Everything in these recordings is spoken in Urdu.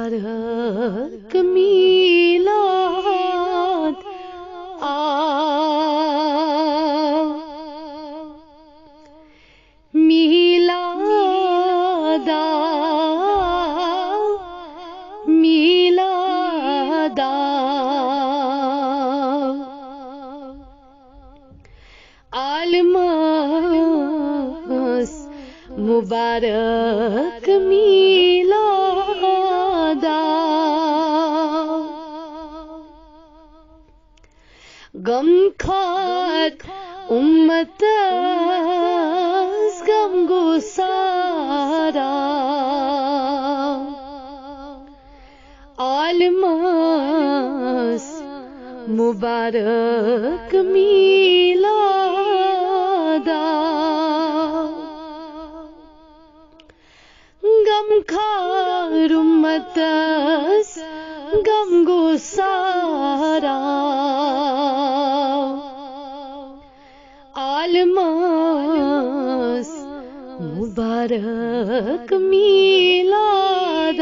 مبارک میلاد میلاد میلاد عالمس مبارک میلاد غم خار امتس غم گسارا عالمس مبارک میلاد غم خار امتس غم گسارا عالمس مبارک میلاد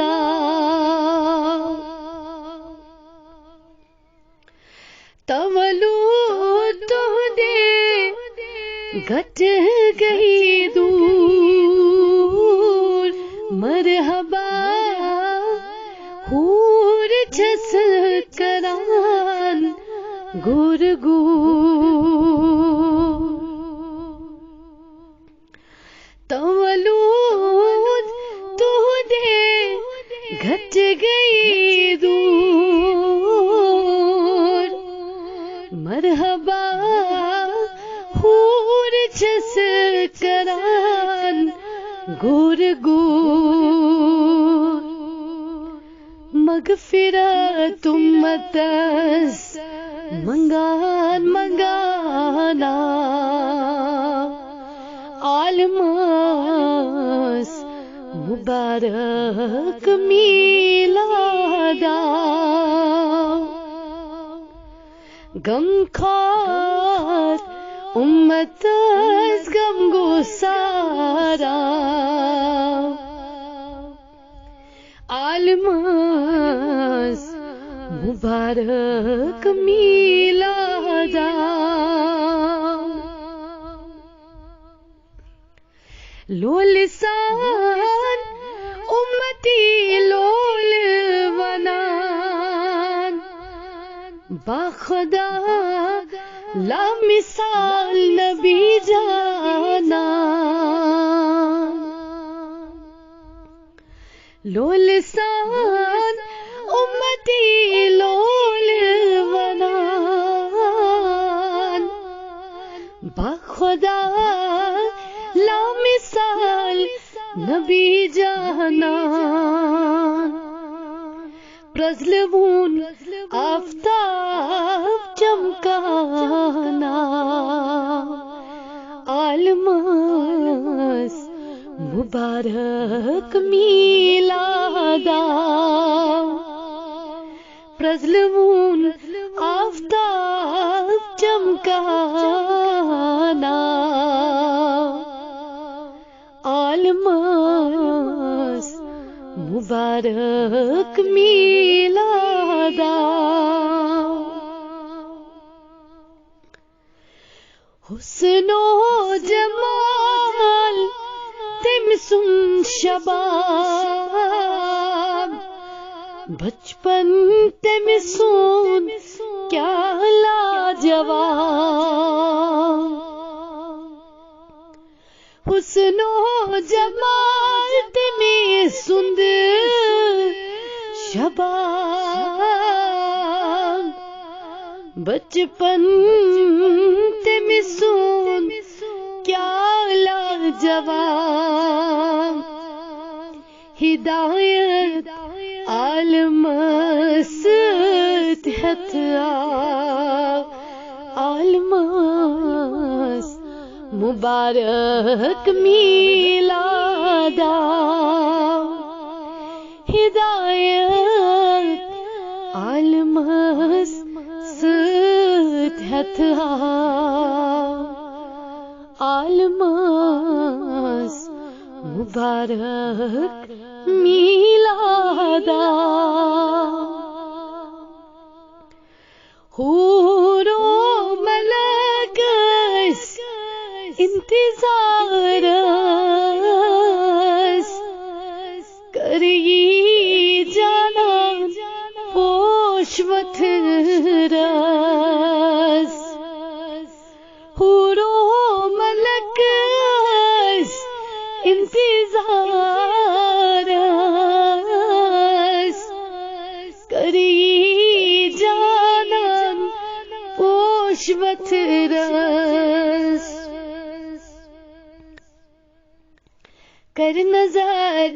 تولد تہدے گھٹ گئی دور مرحبا حور چھس کران گور گور تولد تہدے گھٹ گئی دور مرحبا حور چھس کران گور گور مغفرت امتس منگان منگانا عالمس مبارک میلاد غم خار امتس غم گسارا عالمس مبارک میلاد لولسان امتی لول ونان باخدا لا مثال نبی جانا لولسان امتی لول ونان باخدا لا مثال نبی جانا پرزلون آفتاب چمکانا عالمس مبارک میلاد پرزلون آفتاب چمکانا عالمس مبارک میلاد حسن و جمال تمسن شباب بچپن تمسن کیا لاجواب حسن و جمال تمسن شباب بچپن تمسن کیا لاجواب ہدایت عالمس تحت عالمس مبارک میلاد ہدایت عالمس ستحت عالمس مبارک میلاد میلادا حور و ملک انتظار کری جانا پوشوت رس حور و ملک انتظار کری جانا پوشوت رس کر نظر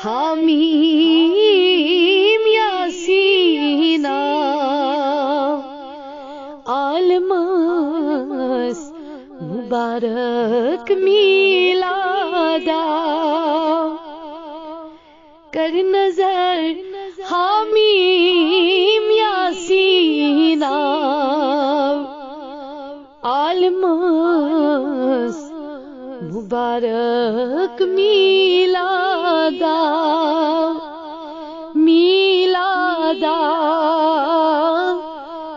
حامیم یاسین عالمس مبارک میلادا کر نظر حامیم یاسین عالمس مبارک میلادا میلادا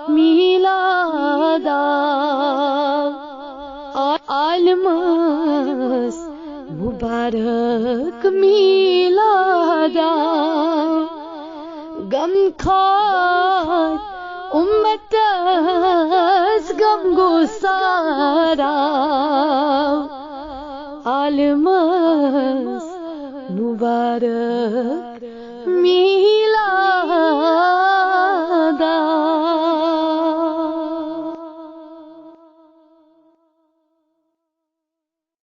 میلادا عالمس مبارک میلادا غم خار امتس غم گسارا عالمس مبارک